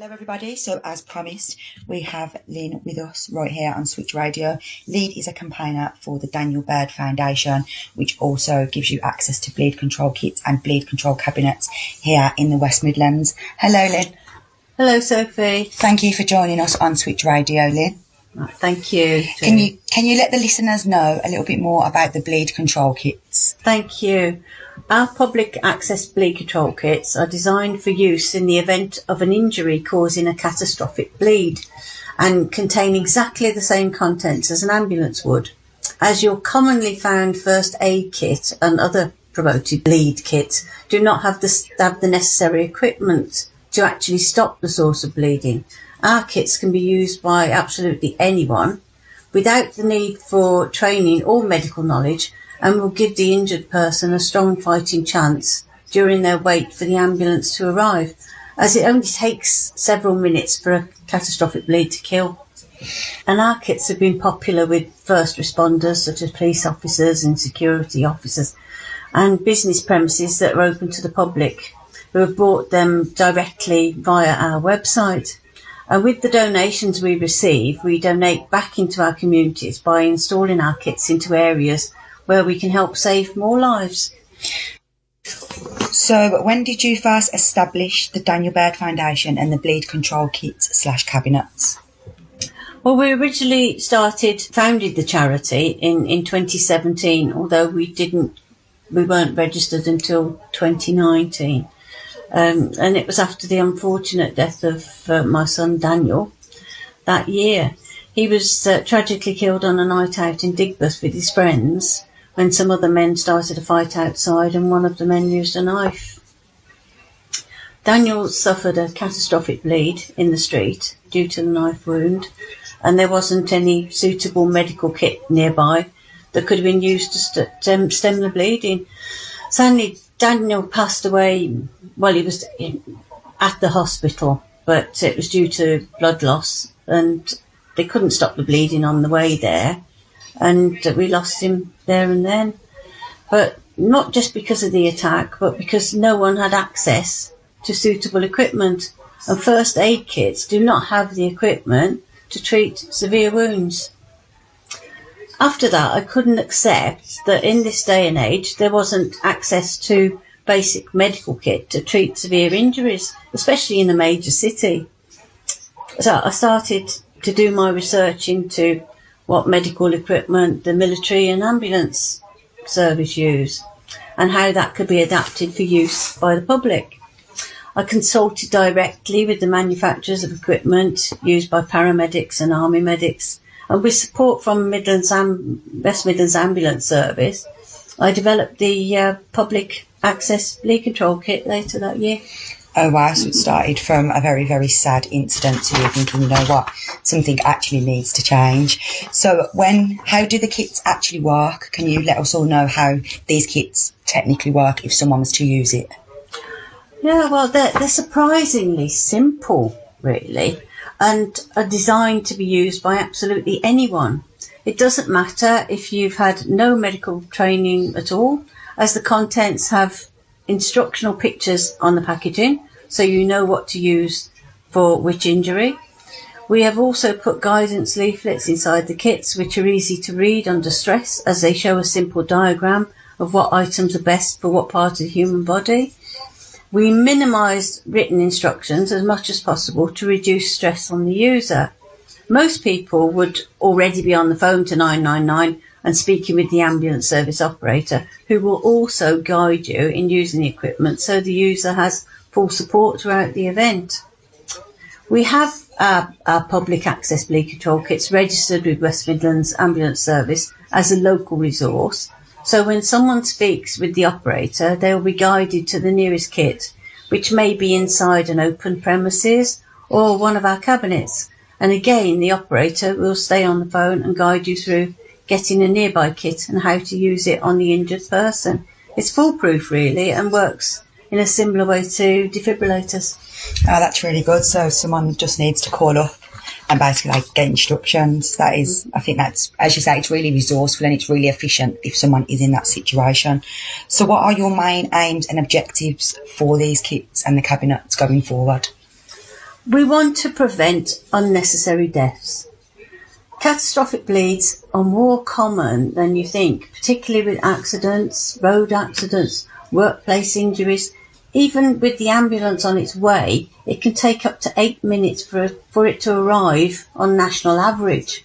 Hello everybody, so as promised we have Lynn with us right here on Switch Radio. Lynn is a campaigner for the Daniel Baird Foundation, which also gives you access to bleed control kits and bleed control cabinets here in the West Midlands. Hello Lynn. Hello Sophie. Thank you for joining us on Switch Radio, Lynn. Thank you. Can you let the listeners know a little bit more about the bleed control kits? Thank you. Our public access bleed control kits are designed for use in the event of an injury causing a catastrophic bleed and contain exactly the same contents as an ambulance would. As your commonly found first aid kit and other promoted bleed kits do not have the necessary equipment to actually stop the source of bleeding, our kits can be used by absolutely anyone without the need for training or medical knowledge, and will give the injured person a strong fighting chance during their wait for the ambulance to arrive, as it only takes several minutes for a catastrophic bleed to kill. And our kits have been popular with first responders such as police officers and security officers and business premises that are open to the public, who have bought them directly via our website. And with the donations we receive, we donate back into our communities by installing our kits into areas where we can help save more lives. So when did you first establish the Daniel Baird Foundation and the bleed control kits/cabinets? Well, we originally founded the charity in 2017, although we weren't registered until 2019. And it was after the unfortunate death of my son Daniel that year. He was tragically killed on a night out in Digbeth with his friends when some other men started a fight outside and one of the men used a knife. Daniel suffered a catastrophic bleed in the street due to the knife wound, and there wasn't any suitable medical kit nearby that could have been used to stem the bleeding. Sadly, Daniel passed away while he was at the hospital, but it was due to blood loss, and they couldn't stop the bleeding on the way there, and we lost him there and then. But not just because of the attack, but because no one had access to suitable equipment, and first aid kits do not have the equipment to treat severe wounds. After that, I couldn't accept that in this day and age there wasn't access to basic medical kit to treat severe injuries, especially in a major city. So I started to do my research into what medical equipment the military and ambulance service use and how that could be adapted for use by the public. I consulted directly with the manufacturers of equipment used by paramedics and army medics, and with support from West Midlands Ambulance Service, I developed the public access bleed control kit later that year. Oh wow, so it started from a very, very sad incident to you thinking, you know what, something actually needs to change. So how do the kits actually work? Can you let us all know how these kits technically work if someone was to use it? Yeah, well, they're surprisingly simple, really, and are designed to be used by absolutely anyone. It doesn't matter if you've had no medical training at all, as the contents have instructional pictures on the packaging, so you know what to use for which injury. We have also put guidance leaflets inside the kits, which are easy to read under stress, as they show a simple diagram of what items are best for what part of the human body. We minimised written instructions as much as possible to reduce stress on the user. Most people would already be on the phone to 999 and speaking with the ambulance service operator, who will also guide you in using the equipment so the user has full support throughout the event. We have our public access bleed control kits registered with West Midlands Ambulance Service as a local resource, so when someone speaks with the operator, they will be guided to the nearest kit, which may be inside an open premises or one of our cabinets. And again, the operator will stay on the phone and guide you through getting a nearby kit and how to use it on the injured person. It's foolproof, really, and works in a similar way to defibrillators. Oh, that's really good. So someone just needs to call up and basically get instructions. I think that's, as you say, it's really resourceful and it's really efficient if someone is in that situation. So what are your main aims and objectives for these kits and the cabinets going forward? We want to prevent unnecessary deaths. Catastrophic bleeds are more common than you think, particularly with accidents, road accidents, workplace injuries. Even with the ambulance on its way, it can take up to 8 minutes for it to arrive on national average.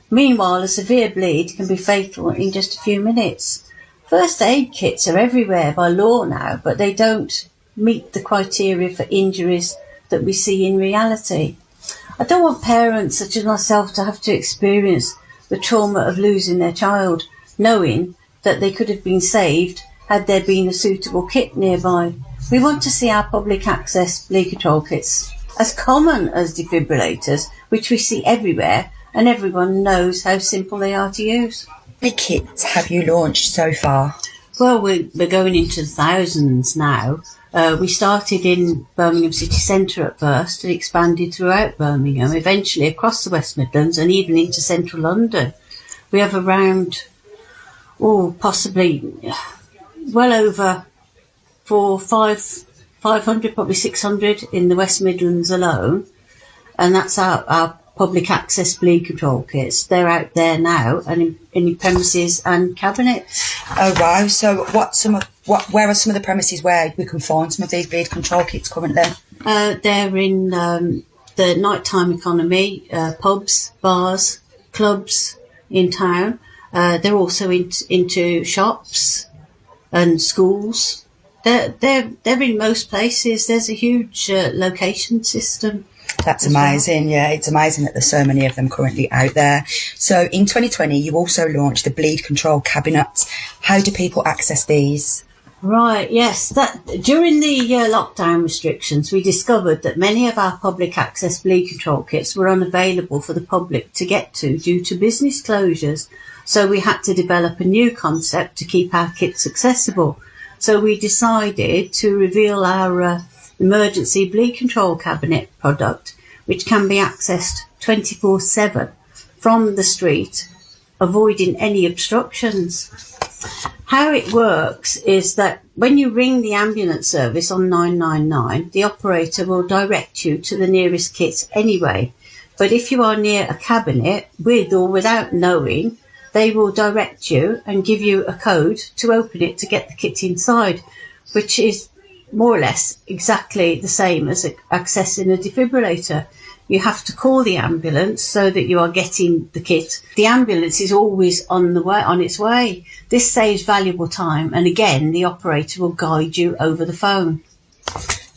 Meanwhile, a severe bleed can be fatal in just a few minutes. First aid kits are everywhere by law now, but they don't meet the criteria for injuries that we see in reality. I don't want parents such as myself to have to experience the trauma of losing their child, knowing that they could have been saved had there been a suitable kit nearby. We want to see our public access bleed control kits as common as defibrillators, which we see everywhere, and everyone knows how simple they are to use. How many kits have you launched so far? Well, we're going into the thousands now. We started in Birmingham city centre at first and expanded throughout Birmingham, eventually across the West Midlands and even into central London. We have around, possibly well over 500, probably 600 in the West Midlands alone. And that's our public access bleed control kits. They're out there now and in premises and cabinets. Oh wow! So where are some of the premises where we can find some of these bleed control kits currently? They're in the nighttime economy, pubs, bars, clubs in town. They're also into shops and schools. They're in most places. There's a huge location system. That's amazing. Yeah, it's amazing that there's so many of them currently out there. So in 2020, you also launched the bleed control cabinets. How do people access these? Right, yes. During the lockdown restrictions, we discovered that many of our public access bleed control kits were unavailable for the public to get to due to business closures. So we had to develop a new concept to keep our kits accessible. So we decided to reveal our emergency bleed control cabinet product, which can be accessed 24/7 from the street, avoiding any obstructions. How it works is that when you ring the ambulance service on 999, the operator will direct you to the nearest kit anyway. But if you are near a cabinet, with or without knowing, they will direct you and give you a code to open it to get the kit inside, which is more or less exactly the same as accessing a defibrillator. You have to call the ambulance so that you are getting the kit. The ambulance is always on its way. This saves valuable time, and again, the operator will guide you over the phone.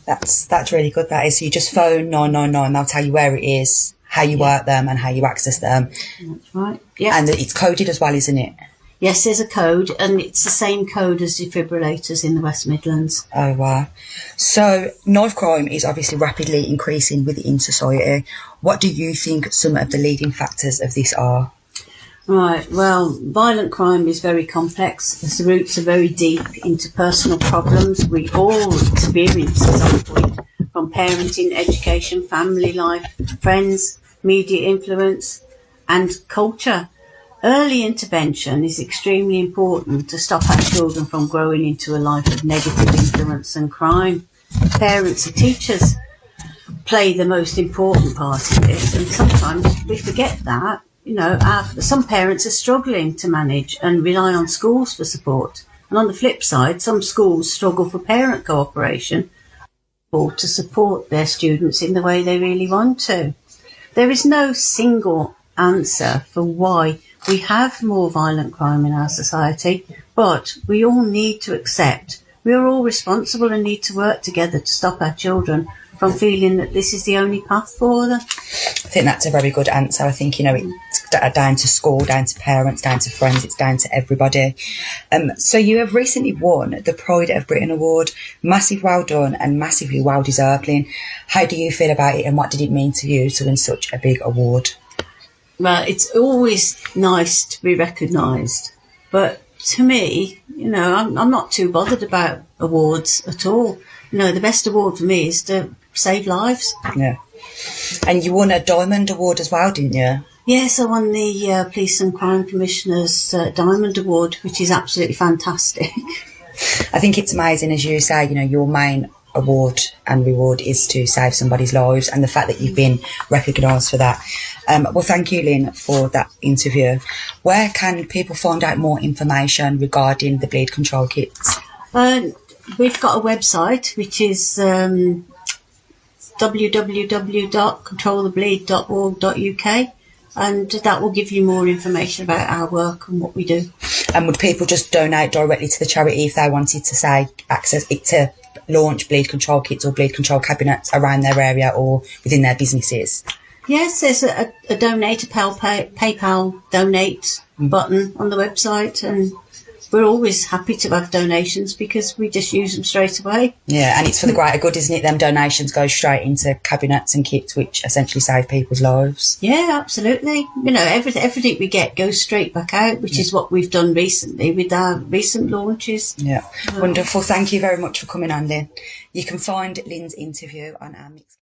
That's really good. That is. So you just phone 999. They'll tell you where it is, how you work them, and how you access them. That's right. Yeah. And it's coded as well, isn't it? Yes, there's a code, and it's the same code as defibrillators in the West Midlands. Oh, wow. So knife crime is obviously rapidly increasing within society. What do you think some of the leading factors of this are? Right, well, violent crime is very complex as the roots are very deep into personal problems we all experience at some point, from parenting, education, family life, friends, media influence, and culture. Early intervention is extremely important to stop our children from growing into a life of negative influence and crime. Parents and teachers play the most important part in this, and sometimes we forget that. Some parents are struggling to manage and rely on schools for support. And on the flip side, some schools struggle for parent cooperation or to support their students in the way they really want to. There is no single answer for why we have more violent crime in our society, but we all need to accept we are all responsible and need to work together to stop our children from feeling that this is the only path for them. I think that's a very good answer. I think, it's down to school, down to parents, down to friends, it's down to everybody. So you have recently won the Pride of Britain Award. Massive well done and massively well deserved, Lynn. How do you feel about it, and what did it mean to you to win such a big award? Well, it's always nice to be recognised, but to me, I'm not too bothered about awards at all. The best award for me is to save lives. Yeah. And you won a Diamond Award as well, didn't you? Yes, I won the Police and Crime Commissioner's Diamond Award, which is absolutely fantastic. I think it's amazing, as you say, your main award and reward is to save somebody's lives, and the fact that you've been recognised for that. Well, thank you, Lynn, for that interview. Where can people find out more information regarding the bleed control kits? We've got a website, which is www.controlthebleed.org.uk, and that will give you more information about our work and what we do. And would people just donate directly to the charity if they wanted to, say, access it to launch bleed control kits or bleed control cabinets around their area or within their businesses? Yes, there's a donate, a PayPal donate button on the website, and we're always happy to have donations because we just use them straight away. Yeah, and it's for the greater good, isn't it? Them donations go straight into cabinets and kits, which essentially save people's lives. Yeah, absolutely. You know, everything we get goes straight back out, which is what we've done recently with our recent launches. Yeah, wonderful. Thank you very much for coming on, Lynn. You can find Lynn's interview on our Mixed